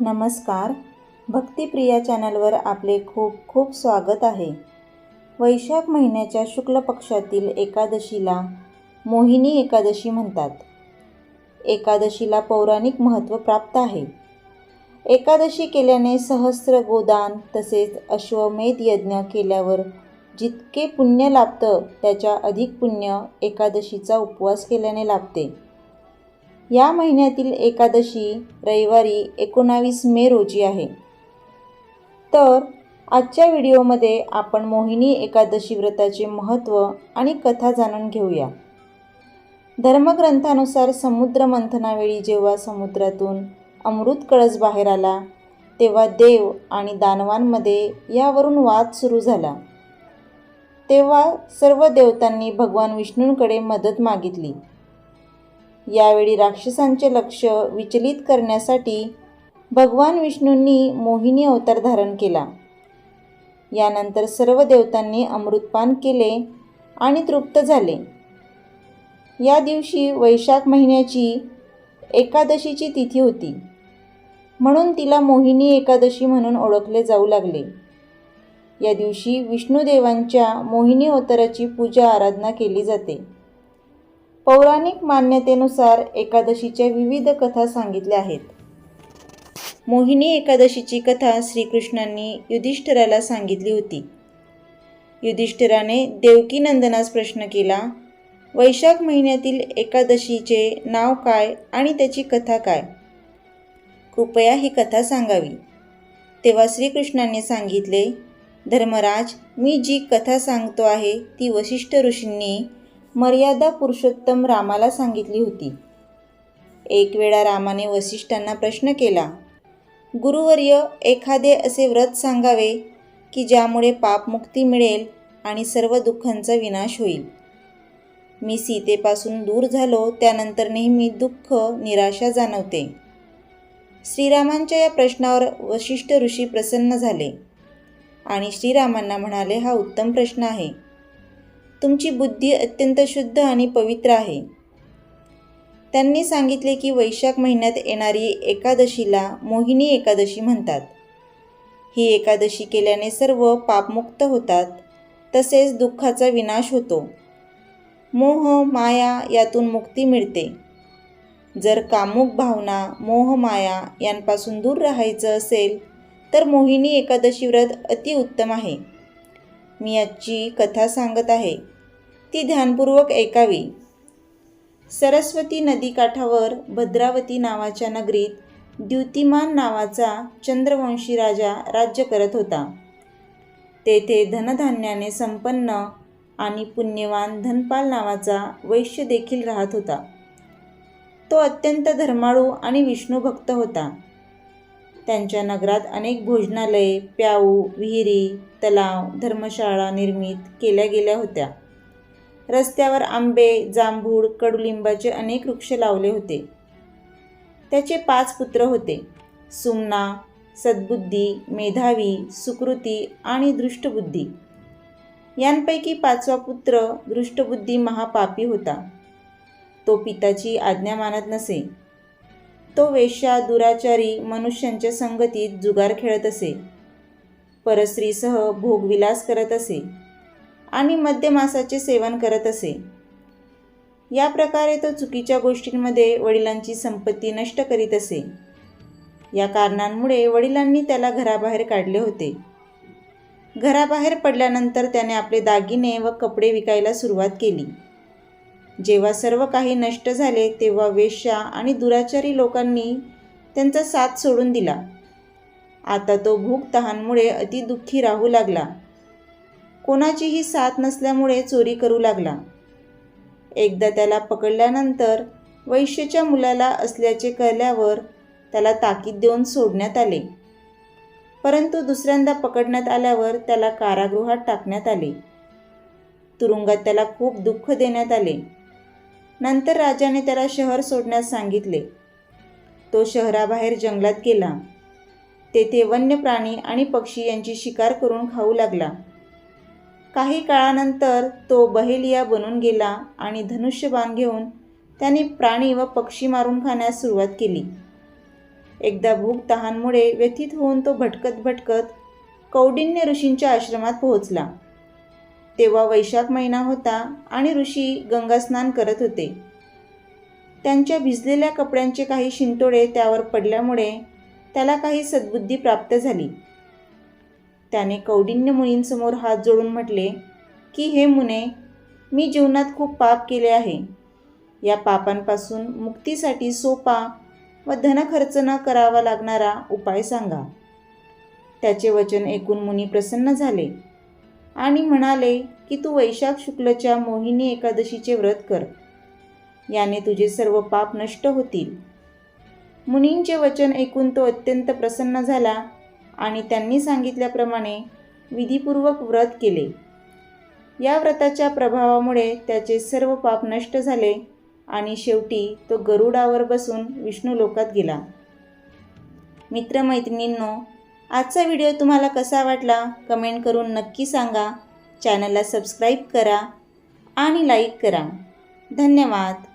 नमस्कार. भक्तिप्रिया चॅनलवर आपले खूप खूप स्वागत आहे. वैशाख महिन्याच्या शुक्ल पक्षातील एकादशीला मोहिनी एकादशी म्हणतात. एकादशीला पौराणिक महत्त्व प्राप्त आहे. एकादशी केल्याने सहस्र गोदान तसेच अश्वमेध यज्ञ केल्यावर जितके पुण्य लाभतं त्याच्या अधिक पुण्य एकादशीचा उपवास केल्याने लाभते. या महिन्यातील एकादशी रविवारी 19 मे रोजी आहे. तर आजच्या व्हिडिओमध्ये आपण मोहिनी एकादशी व्रताचे महत्त्व आणि कथा जाणून घेऊया. धर्मग्रंथानुसार समुद्र मंथनावेळी जेव्हा समुद्रातून अमृत कळस बाहेर आला तेव्हा देव आणि दानवांमध्ये यावरून वाद सुरू झाला. तेव्हा सर्व देवतांनी भगवान विष्णूंकडे मदत मागितली. यावेळी राक्षसांचे लक्ष विचलित करण्यासाठी भगवान विष्णूंनी मोहिनी अवतार धारण केला. यानंतर सर्व देवतांनी अमृतपान केले आणि तृप्त झाले. या दिवशी वैशाख महिन्याची एकादशीची तिथी होती, म्हणून तिला मोहिनी एकादशी म्हणून ओळखले जाऊ लागले. या दिवशी विष्णुदेवांच्या मोहिनी अवताराची पूजा आराधना केली जाते. पौराणिक मान्यतेनुसार एकादशीच्या विविध कथा सांगितल्या आहेत. मोहिनी एकादशीची कथा श्रीकृष्णांनी युधिष्ठिराला सांगितली होती. युधिष्ठिराने देवकीनंदनास प्रश्न केला, वैशाख महिन्यातील एकादशीचे नाव काय आणि त्याची कथा काय? कृपया ही कथा सांगावी. तेव्हा श्रीकृष्णांनी सांगितले, धर्मराज, मी जी कथा सांगतो आहे ती वसिष्ठ ऋषींनी मर्यादा पुरुषोत्तम रामाला सांगितली होती. एक वेळा रामाने वसिष्ठांना प्रश्न केला, गुरुवर्य, एखादे असे व्रत सांगावे की ज्यामुळे पापमुक्ती मिळेल आणि सर्व दुःखांचा विनाश होईल. मी सीतेपासून दूर झालो त्यानंतर नेहमी दुःख निराशा जाणवते. श्रीरामांच्या या प्रश्नावर वसिष्ठ ऋषी प्रसन्न झाले आणि श्रीरामांना म्हणाले, हा उत्तम प्रश्न आहे. तुमची बुद्धी अत्यंत शुद्ध आणि पवित्र आहे. त्यांनी सांगितले की वैशाख महिन्यात येणारी एकादशीला मोहिनी एकादशी म्हणतात. ही एकादशी केल्याने सर्व पापमुक्त होतात तसेच दुःखाचा विनाश होतो. मोह माया यातून मुक्ती मिळते. जर कामुक भावना मोह माया यांपासून दूर राहायचं असेल तर मोहिनी एकादशी व्रत अतिउत्तम आहे. मी आजची कथा सांगत आहे ती ध्यानपूर्वक ऐकावी. सरस्वती नदीकाठावर भद्रावती नावाच्या नगरीत द्युतिमान नावाचा चंद्रवंशी राजा राज्य करत होता. तेथे धनधान्याने संपन्न आणि पुण्यवान धनपाल नावाचा वैश्य देखील राहत होता. तो अत्यंत धर्माळू आणि विष्णुभक्त होता. त्यांच्या नगरात अनेक भोजनालये, प्याऊ, विहिरी, तलाव, धर्मशाळा निर्मित केल्या गेल्या होत्या. रस्त्यावर आंबे, जांभूळ, कडुलिंबाचे अनेक वृक्ष लावले होते. त्याचे 5 पुत्र होते, सुमना, सद्बुद्धी, मेधावी, सुकृती आणि दृष्टबुद्धी. यांपैकी 5वा पुत्र दृष्टबुद्धी महापापी होता. तो पित्याची आज्ञा मानत नसे. तो वेश्या, दुराचारी मनुष्यांच्या संगतीत जुगार खेळत असे, परस्त्रीसह भोगविलास करत असे आणि मद्यमासाचे सेवन करत असे. या प्रकारे तो चुकीच्या गोष्टींमध्ये वडिलांची संपत्ती नष्ट करीत असे. या कारणांमुळे वडिलांनी त्याला घराबाहेर काढले होते. घराबाहेर पडल्यानंतर त्याने आपले दागिने व कपडे विकायला सुरुवात केली. जेव्हा सर्व काही नष्ट झाले तेव्हा वेश्या आणि दुराचारी लोकांनी त्यांचा साथ सोडून दिला. आता तो भूक तहानमुळे अति दुःखी राहू लागला. कोणाचीही साथ नसल्यामुळे चोरी करू लागला. एकदा त्याला पकडल्यानंतर वैश्याच्या मुलाला असल्याचे कळल्यावर त्याला ताकीद देऊन सोडण्यात आले. परंतु दुसऱ्यांदा पकडण्यात आल्यावर त्याला कारागृहात टाकण्यात आले. तुरुंगात त्याला खूप दुःख देण्यात आले. नंतर राजाने त्याला शहर सोडण्यास सांगितले. तो शहराबाहेर जंगलात गेला. तेथे वन्य प्राणी आणि पक्षी यांची शिकार करून खाऊ लागला. काही काळानंतर तो बहेलिया बनून गेला आणि धनुष्यबाण घेऊन त्याने प्राणी व पक्षी मारून खाण्यास सुरुवात केली. एकदा भूक तहानमुळे व्यथित होऊन तो भटकत भटकत कौंडिन्य ऋषींच्या आश्रमात पोहोचला. तेव्हा वैशाख महिना होता आणि ऋषी गंगास्नान करत होते. त्यांच्या भिजलेल्या कपड्यांचे काही शिंतोडे त्यावर पडल्यामुळे त्याला काही सद्बुद्धी प्राप्त झाली. त्याने कौंडिन्य मुनींसमोर हात जोडून म्हटले की हे मुने, मी जीवनात खूप पाप केले आहे. या पापांपासून मुक्तीसाठी सोपा व धनखर्च न करावा लागणारा उपाय सांगा. त्याचे वचन ऐकून मुनी प्रसन्न झाले आणि म्हणाले की तू वैशाख शुक्लच्या मोहिनी एकादशीचे व्रत कर. याने तुझे सर्व पाप नष्ट होतील. मुनींचे वचन ऐकून तो अत्यंत प्रसन्न झाला आणि त्यांनी सांगितल्याप्रमाणे विधीपूर्वक व्रत केले. या व्रताच्या प्रभावामुळे त्याचे सर्व पाप नष्ट झाले आणि शेवटी तो गरुडावर बसून विष्णू लोकात गेला. मित्रमैत्रिणींनो, आजचा व्हिडिओ तुम्हाला कसा वाटला कमेंट करून नक्की सांगा. चॅनलला सबस्क्राईब करा आणि लाईक करा. धन्यवाद.